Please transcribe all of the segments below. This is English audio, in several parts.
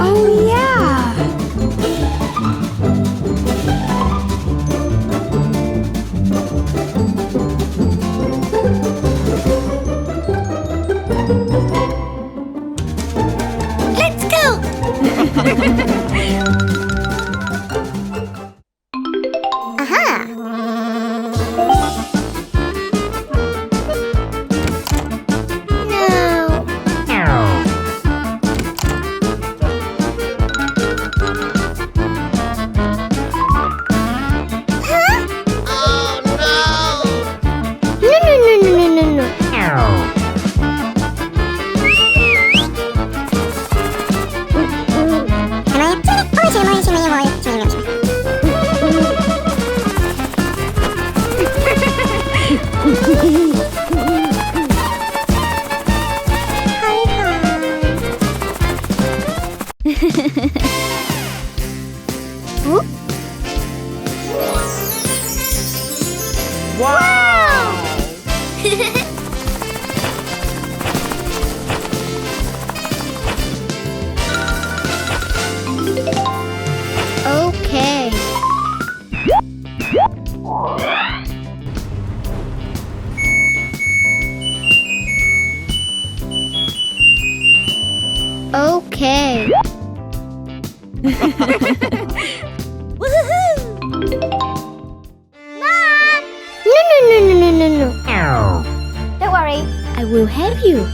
Oh, yeah. Let's go! Aha! No. Huh? Oh no! No. Wow! Okay. Okay. Woohoo! Mom! No. Don't worry, I will help you.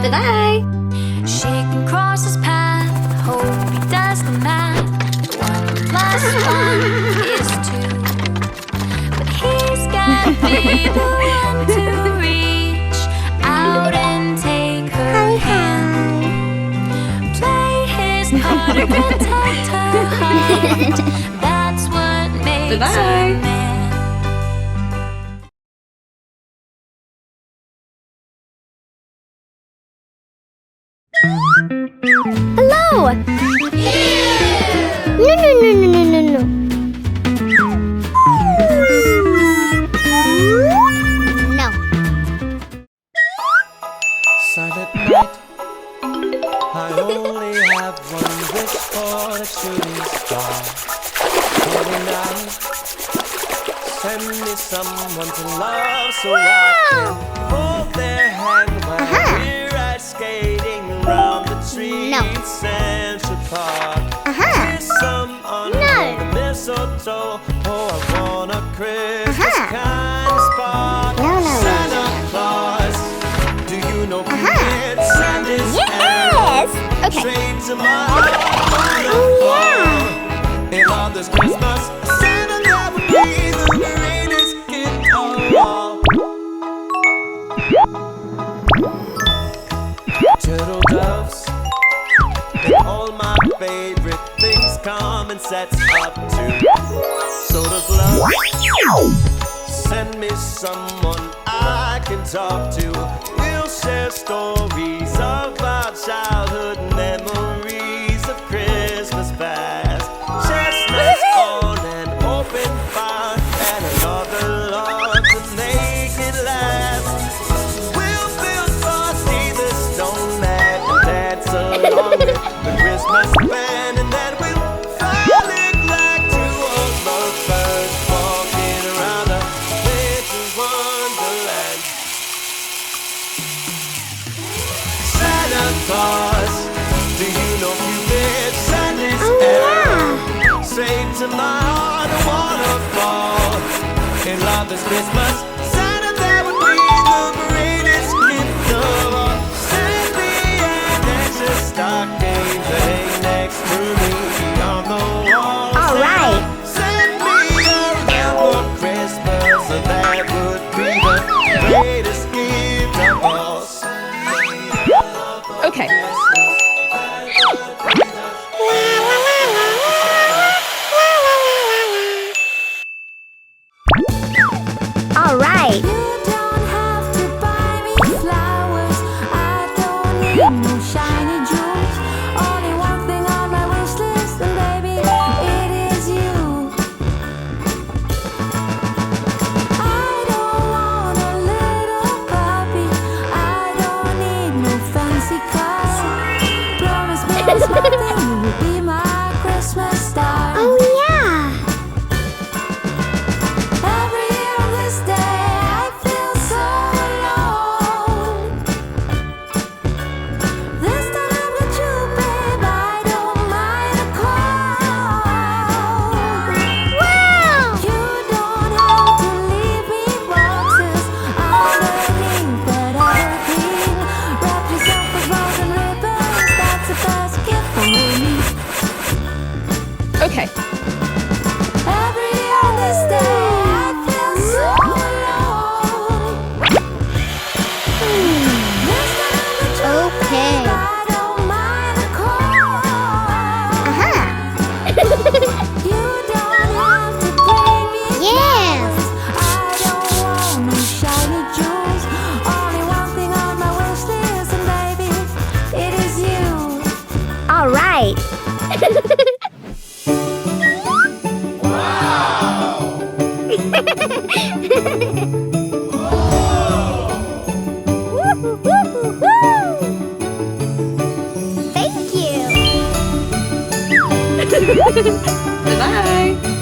Bye-bye. She can cross his path, hope he does the math. 1 plus 1 is 2. But he's gotta be the one to reach out and take her hand. Play his part and protect her heart. That's what makes a Bye-bye. man. Hello! No, no, no, no, no, no, no. No. Silent night, I only have one wish for the shooting star. Holy night, send me someone to love so I can hold their hand while we're ice skating around the trees. No. Central Park. Kiss some under the mistletoe. Oh, I want a Christmas kind of spark. No, no, no. Santa Claus, do you know kids and his Yes! Okay. straight to my heart? In all this Christmas, Santa that would be the greatest gift of all. Turtle doves and all my favorite things come in sets up too. So does love. Send me someone I can talk to. We'll share stories of our childhood memories of Christmas past. Chestnuts on an open fire and another log to make it last. We'll build Frosty the Snowman and dance along with the Christmas band, and then we'll fall in like two old lovebirds walking around a winter wonderland. Santa Claus, do you know Cupid sent his arrow straight to my heart? I wanna fall in love this Christmas. Santa, that would be the greatest gift of all. Send me an extra stocking to hang next to me on the wall. All right. Send me a lamp for Christmas, and that would be the greatest gift of all. Okay. All right. You don't have to buy me flowers. I don't need no shiny jewels. Only one thing on my wish list, and baby, it is you. I don't want a little puppy. I don't need no fancy car. Promise me this one thing, you will be my Christmas star. Oh, yeah. Every year on this day, I feel so alone. This time I'm with you, babe. I don't mind the cold. Wow! You don't have to leave me boxes underneath that evergreen. Wrap yourself with bows and ribbons. That's the best gift for me. Okay. Every year on this day, I feel so alone. This time I'm with you, Okay. babe. I don't mind the cold. You don't have to bring me Yes. flowers. I don't want no shiny jewels. Only one thing on my wish list, and baby, it is you. All right. Thank you. Bye-bye.